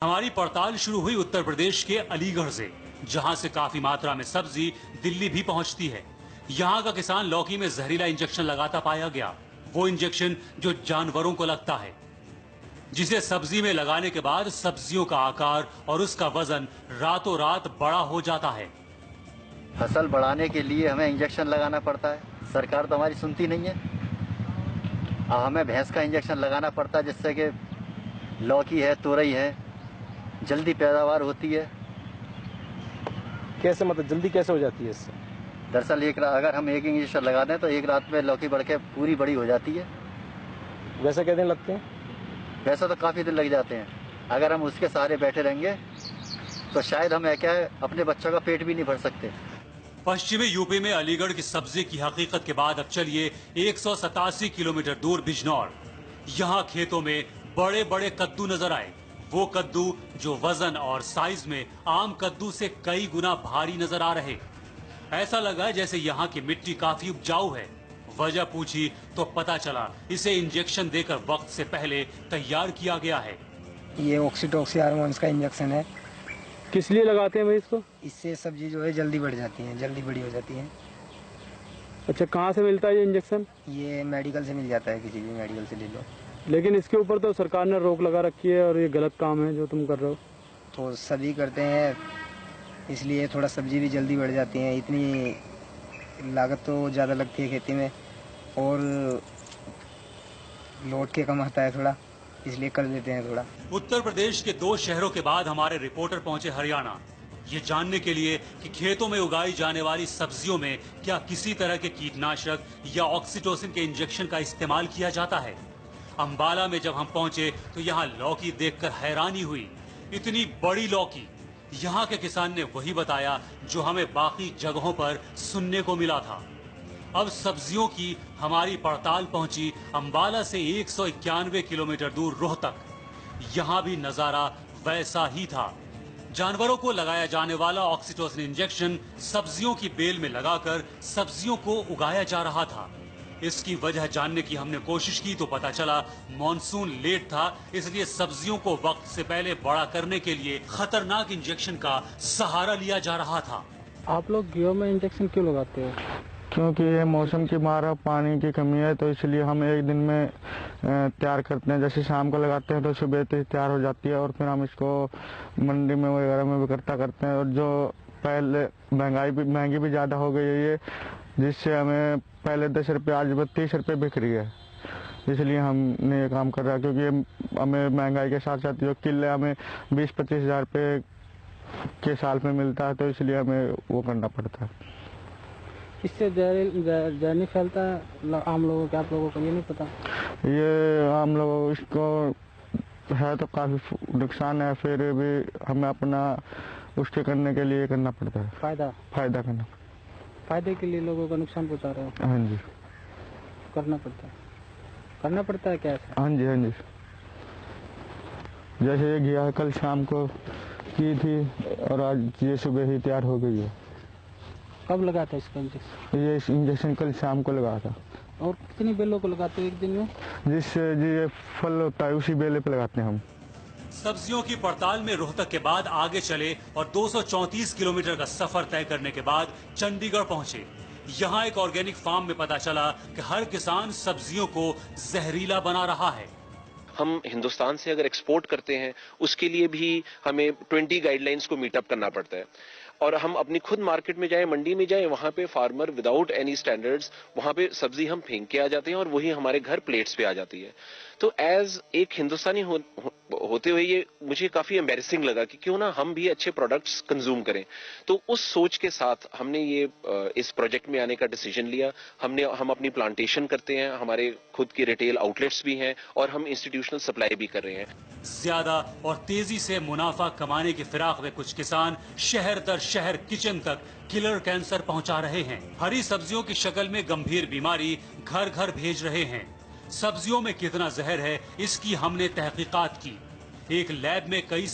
हमारी पड़ताल शुरू हुई उत्तर प्रदेश के अलीगढ़ से, जहां से काफी मात्रा में सब्जी दिल्ली भी पहुंचती है। यहां का किसान लौकी में जहरीला इंजेक्शन लगाता पाया गया। वो इंजेक्शन जो जानवरों को लगता है, जिसे सब्जी में लगाने के बाद सब्जियों का आकार और उसका वजन रातों रात बड़ा हो जाता है। फसल बढ़ाने के लिए हमें इंजेक्शन लगाना पड़ता है। सरकार तो हमारी सुनती नहीं है। अब हमें भैंस का इंजेक्शन लगाना पड़ता है, जिससे कि लौकी है, तोरई है, जल्दी पैदावार होती है। कैसे, मतलब जल्दी कैसे हो जाती है इससे? दरअसल अगर हम एक इंजेक्शन लगा दें तो एक रात में लौकी बढ़ के पूरी बड़ी हो जाती है। वैसे कितने दिन लगते हैं? वैसे तो काफ़ी दिन लग जाते हैं। अगर हम उसके सहारे बैठे रहेंगे तो शायद हम क्या है, अपने बच्चों का पेट भी नहीं भर सकते। पश्चिमी यूपी में अलीगढ़ की सब्जी की हकीकत के बाद अब चलिए 187 किलोमीटर दूर बिजनौर। यहाँ खेतों में बड़े बड़े कद्दू नजर आए। वो कद्दू जो वजन और साइज में आम कद्दू से कई गुना भारी नजर आ रहे। ऐसा लगा जैसे यहाँ की मिट्टी काफी उपजाऊ है। वजह पूछी तो पता चला इसे इंजेक्शन देकर वक्त से पहले तैयार किया गया है। ये ऑक्सीटॉक्सी हार्मोन्स का इंजेक्शन है। किस लिए लगाते हैं भाई इसको? इससे सब्जी जो है जल्दी बढ़ जाती है, जल्दी बड़ी हो जाती है। अच्छा, कहाँ से मिलता है ये इंजेक्शन? ये मेडिकल से मिल जाता है, किसी भी मेडिकल से ले लो। लेकिन इसके ऊपर तो सरकार ने रोक लगा रखी है और ये गलत काम है जो तुम कर रहे हो। तो सभी करते हैं, इसलिए थोड़ा सब्जी भी जल्दी बढ़ जाती है। इतनी लागत तो ज़्यादा लगती है खेती में और लौट के कम आता है थोड़ा, इसलिए कर देते हैं थोड़ा। उत्तर प्रदेश के 2 शहरों के बाद हमारे रिपोर्टर पहुंचे हरियाणा, ये जानने के लिए कि खेतों में उगाई जाने वाली सब्जियों में क्या किसी तरह के कीटनाशक या ऑक्सीटोसिन के इंजेक्शन का इस्तेमाल किया जाता है। अंबाला में जब हम पहुंचे तो यहाँ लौकी देखकर हैरानी हुई। इतनी बड़ी लौकी। यहाँ के किसान ने वही बताया जो हमें बाकी जगहों पर सुनने को मिला था। अब सब्जियों की हमारी पड़ताल पहुंची अंबाला से 191 किलोमीटर दूर रोहतक। यहाँ भी नजारा वैसा ही था। जानवरों को लगाया जाने वाला ऑक्सीटोसिन इंजेक्शन सब्जियों की बेल में लगाकर सब्जियों को उगाया जा रहा था। इसकी वजह जानने की हमने कोशिश की तो पता चला मॉनसून लेट था, इसलिए सब्जियों को वक्त से पहले बड़ा करने के लिए खतरनाक इंजेक्शन का सहारा लिया जा रहा था। आप लोग गेहूं में इंजेक्शन क्यों लगाते हो? क्योंकि ये मौसम की मार पानी की कमी है, तो इसलिए हम एक दिन में तैयार करते हैं। जैसे शाम को लगाते हैं तो सुबह तक तैयार हो जाती है और फिर हम इसको मंडी में वगैरह में इकट्ठा करते हैं। और जो पहले महंगी भी ज़्यादा हो गई है ये, जिससे हमें पहले 10 रुपये आज 30 रुपये बिक रही है। इसलिए हमने ये काम कर रहा है, क्योंकि हमें महंगाई के साथ साथ जो किले हमें 20-25 हज़ार रुपये के साल में मिलता है, तो इसलिए हमें वो करना पड़ता है। इससे जहर नहीं फैलता आम लोगों को? आप लोगों को ये नहीं पता? ये आम लोगों इसको है तो काफ़ी नुकसान है, फिर भी हमें अपना उसके करने के लिए करना पड़ता है। फायदा करना। फायदे के लिए लोगों को नुकसान पहुंचा रहे हो? हाँ जी, करना पड़ता है क्या ऐसा? हाँ जी, हाँ जी। जैसे ये गया कल शाम को की थी और आज ये सुबह ही तैयार हो गई है। कब लगा था इसका इंजेक्शन? ये इंजेक्शन कल शाम को लगा था। और कितनी बेलों को लगाते हो एक दिन में? जिससे जी ये फल होता है उसी बेले पे लगाते हैं हम। सब्जियों की पड़ताल में रोहतक के बाद आगे चले और 234 किलोमीटर का सफर तय करने के बाद चंडीगढ़ पहुंचे। यहाँ एक ऑर्गेनिक फार्म में पता चला कि हर किसान सब्जियों को जहरीला बना रहा है। हम हिंदुस्तान से अगर एक्सपोर्ट करते हैं उसके लिए भी हमें 20 गाइडलाइंस को मीटअप करना पड़ता है। और हम अपनी खुद मार्केट में जाए, मंडी में जाए, वहां पे फार्मर विदाउट एनी स्टैंडर्ड्स वहां पे सब्जी हम फेंक के आ जाते हैं और वही हमारे घर प्लेट्स पे आ जाती है। तो एज एक हिंदुस्तानी होते हुए ये मुझे काफी एम्बैरेसिंग लगा कि क्यों ना हम भी अच्छे प्रोडक्ट्स कंज्यूम करें। तो उस सोच के साथ हमने ये इस प्रोजेक्ट में आने का डिसीजन लिया। हम अपनी प्लांटेशन करते हैं, हमारे खुद के रिटेल आउटलेट्स भी हैं और हम इंस्टीट्यूशनल सप्लाई भी कर रहे हैं। ज्यादा और तेजी से मुनाफा कमाने की फिराक में कुछ किसान शहर दर शहर किचन तक किलर कैंसर पहुंचा रहे हैं। हरी सब्जियों की शक्ल में गंभीर बीमारी घर घर भेज रहे हैं। सब्जियों में कितना जहर है इसकी हमने तहकीकात की। एक लैब में कई